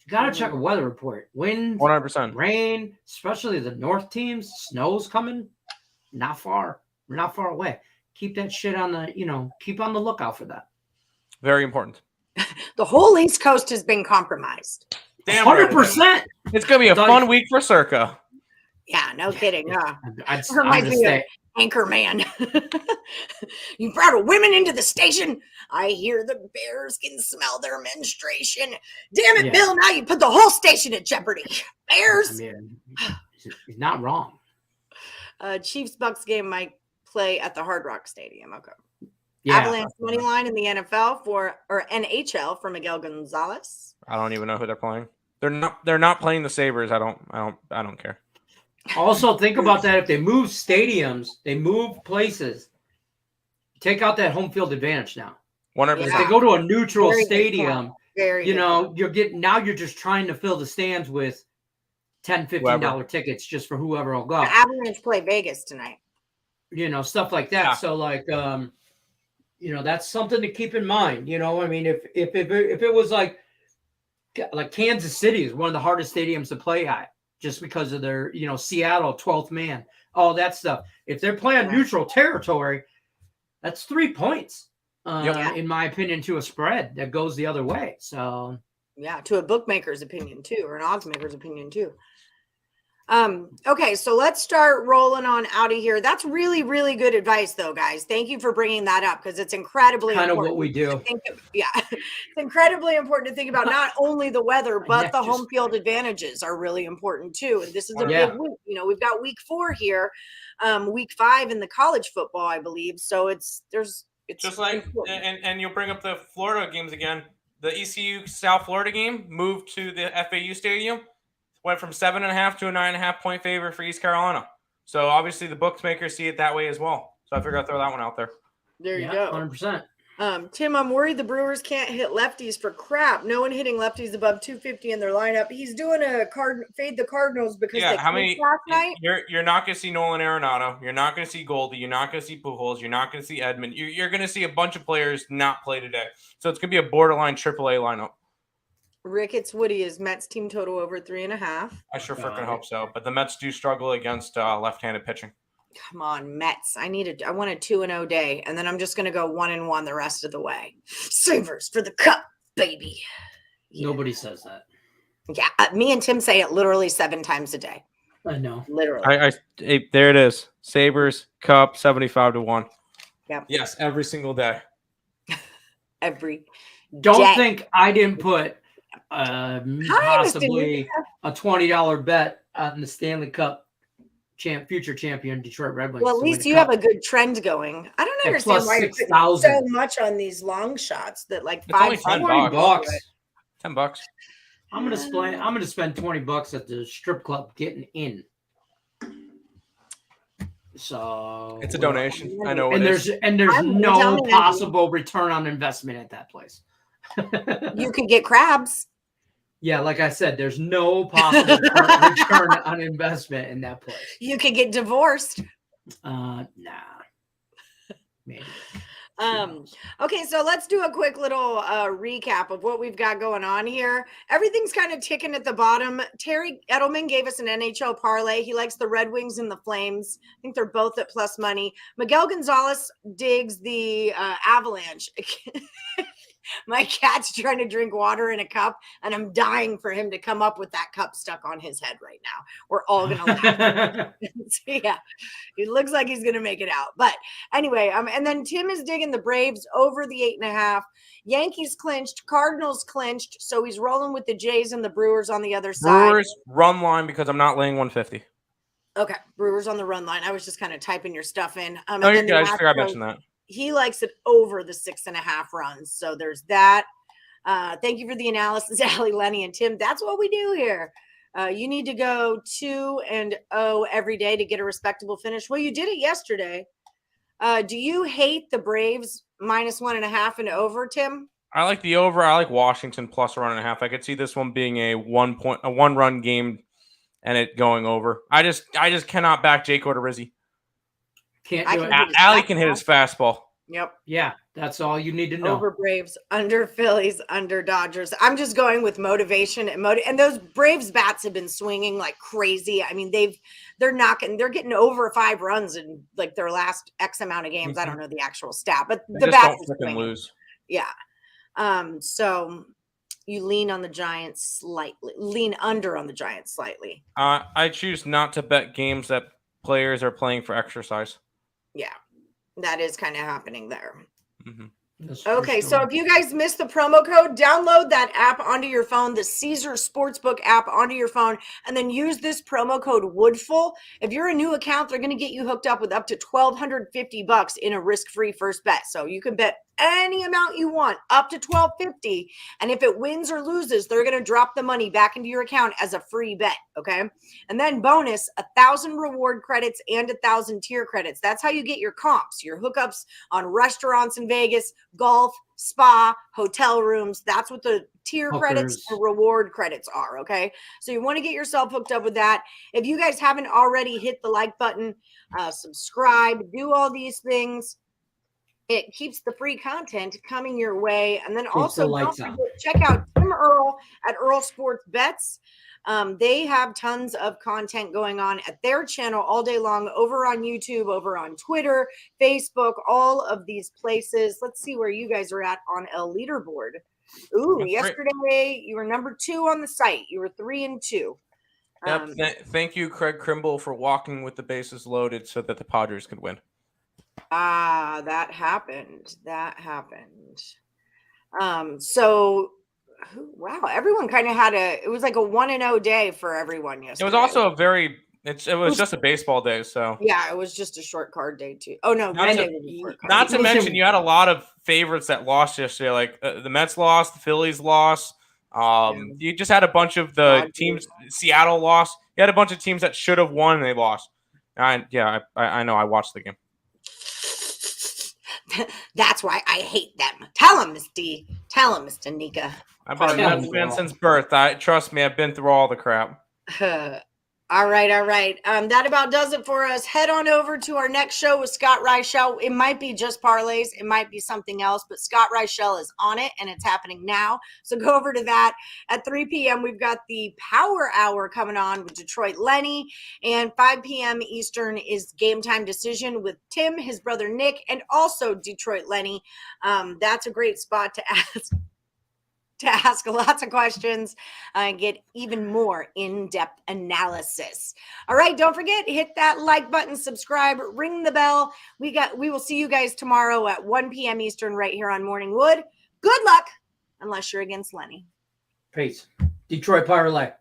Got to check a weather report. Wind, 100%. Rain, especially the north teams. Snow's coming. Not far. We're not far away. Keep that shit on keep on the lookout for that. Very important. The whole East Coast has been compromised. 100%. It's going to be a fun week for Circa. Yeah, no kidding. I'd be anchor man. You brought women into the station. I hear the bears can smell their menstruation. Damn it, Bill! Now you put the whole station at jeopardy. Bears. He's not wrong. Chiefs Bucks game might play at the Hard Rock Stadium. Okay. Yeah. Avalanche money line in the NHL or NHL for Miguel Gonzalez. I don't even know who they're playing. They're not playing the Sabres. I don't care. Also, think about that. If they move stadiums, they move places. Take out that home field advantage now. 100%. If they go to a neutral Very stadium, Very you know, you're just trying to fill the stands with $10, $15 tickets just for whoever will go. The Avalanche play Vegas tonight. You know, stuff like that. Yeah. So, like, you know, that's something to keep in mind. You know, I mean, if it was like Kansas City is one of the hardest stadiums to play at, just because of their, you know, Seattle 12th man, all that stuff. If they're playing neutral territory, that's 3 points, in my opinion, to a spread that goes the other way. So, yeah, to a bookmaker's opinion too, or an odds maker's opinion too. Okay, so let's start rolling on out of here. That's really, really good advice, though, guys. Thank you for bringing that up because it's incredibly kind important. of what we do. It's incredibly important to think about not only the weather, but the home field advantages are really important too. And this is a big week. You know, we've got week 4 here, week 5 in the college football, I believe. So it's just like, and you'll bring up the Florida games again. The ECU South Florida game moved to the FAU Stadium. Went from 7.5 to a 9.5 point favor for East Carolina. So obviously the bookmakers see it that way as well. So I figured I'd throw that one out there. There you go. 100%. Tim, I'm worried the Brewers can't hit lefties for crap. No one hitting lefties above 250 in their lineup. He's doing a fade the Cardinals because they clinched last night. You're not going to see Nolan Arenado. You're not going to see Goldie. You're not going to see Pujols. You're not going to see Edmund. You're going to see a bunch of players not play today. So it's going to be a borderline AAA lineup. Ricketts Woody is Mets team total over 3.5. I sure freaking hope so. But the Mets do struggle against left-handed pitching. Come on, Mets. I want a 2-0 day, and then I'm just going to go 1-1 the rest of the way. Savers for the cup, baby. Yeah. Nobody says that. Yeah, me and Tim say it literally 7 times a day. I know. Literally. There it is. Sabres, Cup, 75-1. Yep. Yes, every single day. Don't think I didn't put possibly a $20 bet on the Stanley Cup future champion Detroit Red Wings. Well, at least you have a good trend going. I don't understand why you're putting so much on these long shots that like $5 $10. $10. I'm gonna spend $20 at the strip club getting in. So it's a donation. I know. And there's no possible return on investment at that place. You could get crabs. Yeah, like I said, there's no possible return on investment in that place. You could get divorced. Nah. Maybe. Okay, so let's do a quick little recap of what we've got going on here. Everything's kind of ticking at the bottom. Terry Edelman gave us an NHL parlay. He likes the Red Wings and the Flames. I think they're both at plus money. Miguel Gonzalez digs the Avalanche. My cat's trying to drink water in a cup, and I'm dying for him to come up with that cup stuck on his head right now. We're all going to laugh. Yeah, it looks like he's going to make it out. But anyway, and then Tim is digging the Braves over the 8.5. Yankees clinched, Cardinals clinched, so he's rolling with the Jays and the Brewers on the other side. Brewers run line because I'm not laying 150. Okay, Brewers on the run line. I was just kind of typing your stuff in. No, you're good. I just figured I mentioned that. He likes it over the 6.5 runs. So there's that. Thank you for the analysis, Allie, Lenny, and Tim. That's what we do here. You need to go 2-0 every day to get a respectable finish. Well, you did it yesterday. Do you hate the Braves minus 1.5 and over, Tim? I like the over. I like Washington plus 1.5. I could see this one being a 1-run game and it going over. I just cannot back Jake Odorizzi. Can't do it. Allie can hit his fastball. Yep. Yeah, that's all you need to know. Over Braves, under Phillies, under Dodgers. I'm just going with motivation and those Braves bats have been swinging like crazy. I mean, they're getting over 5 runs in like their last X amount of games. I don't know the actual stat, but the bats don't freaking lose. Yeah. So you lean on the Giants slightly, lean under on the Giants slightly. I choose not to bet games that players are playing for exercise. Yeah, that is kind of happening there. Mm-hmm. Okay, so if you guys missed the promo code, download that app onto your phone, the Caesar Sportsbook app onto your phone, and then use this promo code Woodful. If you're a new account, they're going to get you hooked up with up to $1,250 in a risk-free first bet. So you can bet any amount you want, up to $1,250, and if it wins or loses, they're going to drop the money back into your account as a free bet. Okay, and then bonus 1,000 reward credits and 1,000 tier credits. That's how you get your comps, your hookups on restaurants in Vegas, golf, spa, hotel rooms. That's what the tier credits and reward credits are. Okay, so you want to get yourself hooked up with that. If you guys haven't already, hit the like button, subscribe, do all these things. It keeps the free content coming your way. And then also don't forget, check out Tim Earl at Earl Sports Bets. They have tons of content going on at their channel all day long, over on YouTube, over on Twitter, Facebook, all of these places. Let's see where you guys are at on a leaderboard. Ooh, yesterday you were number 2 on the site. You were 3-2. Yep. Thank you, Craig Krimble, for walking with the bases loaded so that the Padres could win. That happened. So wow, everyone kind of had it was like a 1-0 day for everyone yesterday. It was also it was just a baseball day, so yeah, it was just a short card day too. Oh no, not to mention you had a lot of favorites that lost yesterday, like the Mets lost, the Phillies lost. You just had a bunch of the teams. Seattle lost. You had a bunch of teams that should have won and they lost. I know. I watched the game. That's why I hate them. Tell him, Miss D. Tell him, Mr. Nika. I've been a Mets fan since birth. Trust me, I've been through all the crap. All right. That about does it for us. Head on over to our next show with Scott Reichel. It might be just parlays. It might be something else, but Scott Reichel is on it, and it's happening now. So go over to that. At 3 p.m., we've got the Power Hour coming on with Detroit Lenny, and 5 p.m. Eastern is Game Time Decision with Tim, his brother Nick, and also Detroit Lenny. That's a great spot to ask lots of questions and get even more in-depth analysis. All right, don't forget, hit that like button, subscribe, ring the bell. We will see you guys tomorrow at 1 p.m. Eastern right here on Morning Wood. Good luck, unless you're against Lenny. Peace. Detroit Parlay.